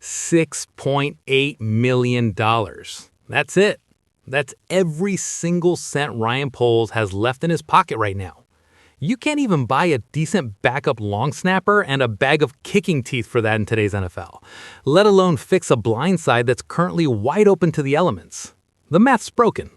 $6.8 million. That's it. That's every single cent Ryan Poles has left in his pocket right now. You can't even buy a decent backup long snapper and a bag of kicking teeth for that in today's NFL, let alone fix a blindside that's currently wide open to the elements. The math's broken.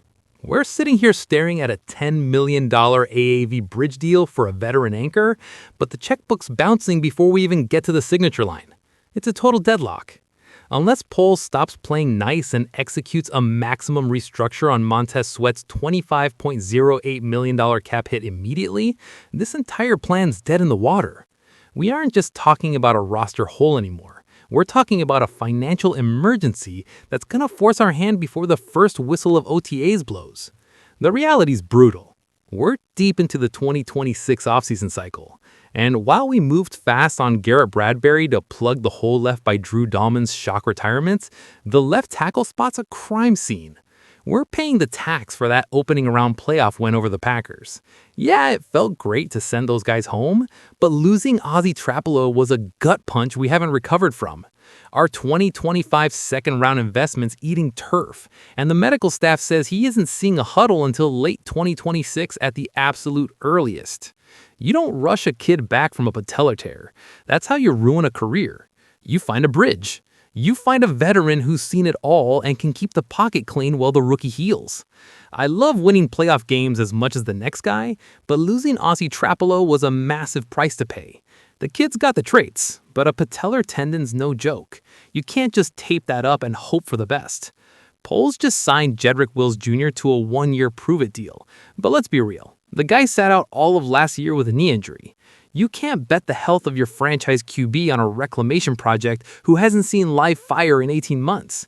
We're sitting here staring at a $10 million AAV bridge deal for a veteran anchor, but the checkbook's bouncing before we even get to the signature line. It's a total deadlock. Unless Poles stops playing nice and executes a maximum restructure on Montez Sweat's $25.08 million cap hit immediately, this entire plan's dead in the water. We aren't just talking about a roster hole anymore. We're talking about a financial emergency that's going to force our hand before the first whistle of OTAs blows. The reality's brutal. We're deep into the 2026 offseason cycle. And while we moved fast on Garrett Bradbury to plug the hole left by Drew Dahlman's shock retirements, the left tackle spot's a crime scene. We're paying the tax for that opening round playoff win over the Packers. Yeah, it felt great to send those guys home, but losing Ozzy Trapilo was a gut punch we haven't recovered from. Our 2025 second-round investment's eating turf, and the medical staff says he isn't seeing a huddle until late 2026 at the absolute earliest. You don't rush a kid back from a patellar tear. That's how you ruin a career. You find a bridge. You find a veteran who's seen it all and can keep the pocket clean while the rookie heals. I love winning playoff games as much as the next guy, but losing Ozzy Trapilo was a massive price to pay. The kid's got the traits, but a patellar tendon's no joke. You can't just tape that up and hope for the best. Poles just signed Jedrick Wills Jr. to a one-year prove-it deal, but let's be real. The guy sat out all of last year with a knee injury. You can't bet the health of your franchise QB on a reclamation project who hasn't seen live fire in 18 months.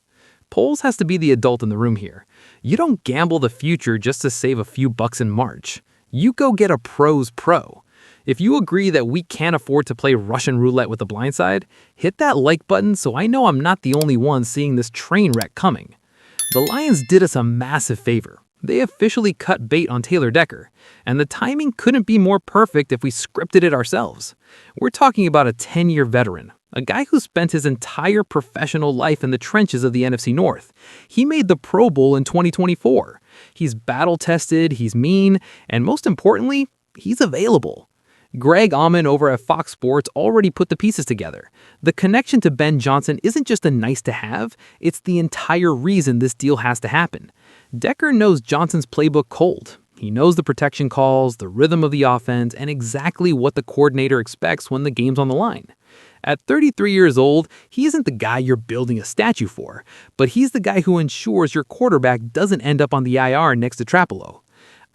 Poles has to be the adult in the room here. You don't gamble the future just to save a few bucks in March. You go get a pro's pro. If you agree that we can't afford to play Russian roulette with the blindside, hit that like button so I know I'm not the only one seeing this train wreck coming. The Lions did us a massive favor. They officially cut bait on Taylor Decker, and the timing couldn't be more perfect if we scripted it ourselves. We're talking about a 10-year veteran, a guy who spent his entire professional life in the trenches of the NFC North. He made the Pro Bowl in 2024. He's battle-tested, he's mean, and most importantly, he's available. Greg Auman over at Fox Sports already put the pieces together. The connection to Ben Johnson isn't just a nice-to-have, it's the entire reason this deal has to happen. Decker knows Johnson's playbook cold. He knows the protection calls, the rhythm of the offense, and exactly what the coordinator expects when the game's on the line. At 33 years old, he isn't the guy you're building a statue for, but he's the guy who ensures your quarterback doesn't end up on the IR next to Trapilo.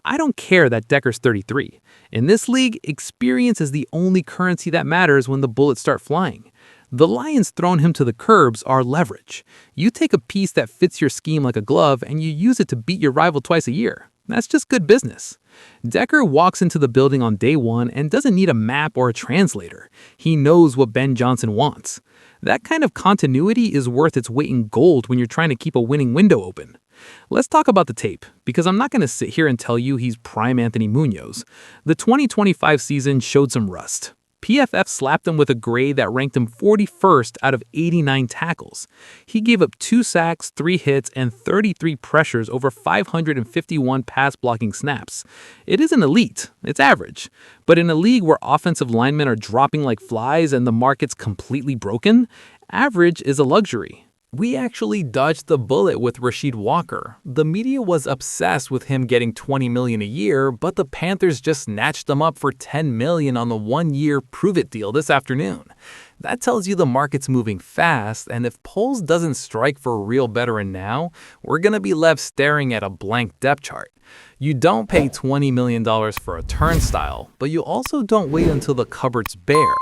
I don't care that Decker's 33. In this league, experience is the only currency that matters when the bullets start flying. The Lions throwing him to the curbs are leverage. You take a piece that fits your scheme like a glove and you use it to beat your rival twice a year. That's just good business. Decker walks into the building on day one and doesn't need a map or a translator. He knows what Ben Johnson wants. That kind of continuity is worth its weight in gold when you're trying to keep a winning window open. Let's talk about the tape, because I'm not going to sit here and tell you he's prime Anthony Munoz. The 2025 season showed some rust. PFF slapped him with a grade that ranked him 41st out of 89 tackles. He gave up 2 sacks, 3 hits, and 33 pressures over 551 pass-blocking snaps. It isn't elite, it's average. But in a league where offensive linemen are dropping like flies and the market's completely broken, average is a luxury. We actually dodged the bullet with Rasheed Walker. The media was obsessed with him getting $20 million a year, but the Panthers just snatched him up for $10 million on the one-year prove-it deal this afternoon. That tells you the market's moving fast, and if Poles doesn't strike for a real veteran now, we're going to be left staring at a blank depth chart. You don't pay $20 million for a turnstile, but you also don't wait until the cupboard's bare.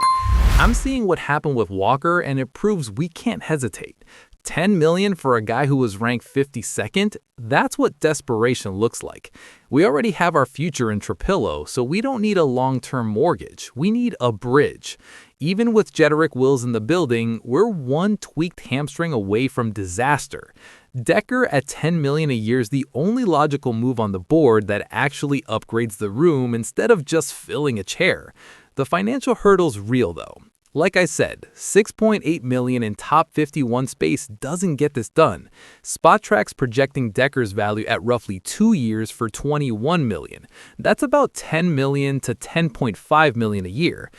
I'm seeing what happened with Walker, and it proves we can't hesitate. $10 million for a guy who was ranked 52nd? That's what desperation looks like. We already have our future in Trapilo, so we don't need a long-term mortgage. We need a bridge. Even with Jedrick Wills in the building, we're one tweaked hamstring away from disaster. Decker at $10 million a year is the only logical move on the board that actually upgrades the room instead of just filling a chair. The financial hurdle's real, though. Like I said, $6.8 million in top 51 space doesn't get this done. SpotTrack's projecting Decker's value at roughly 2 years for $21 million. That's about $10 million to $10.5 million a year.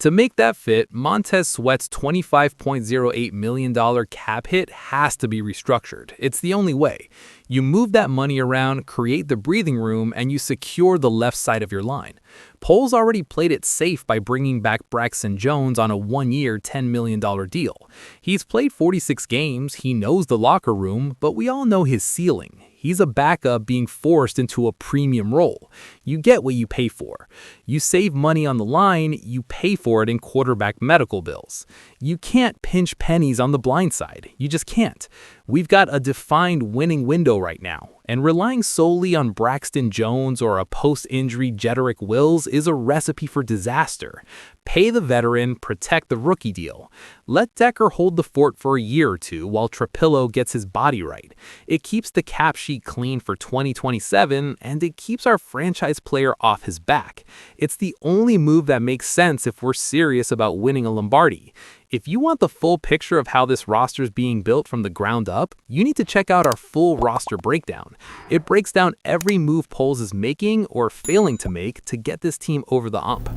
To make that fit, Montez Sweat's $25.08 million cap hit has to be restructured. It's the only way. You move that money around, create the breathing room, and you secure the left side of your line. Poles already played it safe by bringing back Braxton Jones on a 1-year, $10 million deal. He's played 46 games, he knows the locker room, but we all know his ceiling. He's a backup being forced into a premium role. You get what you pay for. You save money on the line, you pay for it in quarterback medical bills. You can't pinch pennies on the blind side. You just can't. We've got a defined winning window right now, and relying solely on Braxton Jones or a post-injury Jedrick Wills is a recipe for disaster. Pay the veteran, protect the rookie deal. Let Decker hold the fort for a year or two while Trapilo gets his body right. It keeps the cap sheet clean for 2027, and it keeps our franchise player off his back. It's the only move that makes sense if we're serious about winning a Lombardi. If you want the full picture of how this roster is being built from the ground up, you need to check out our full roster breakdown. It breaks down every move Poles is making or failing to make to get this team over the hump.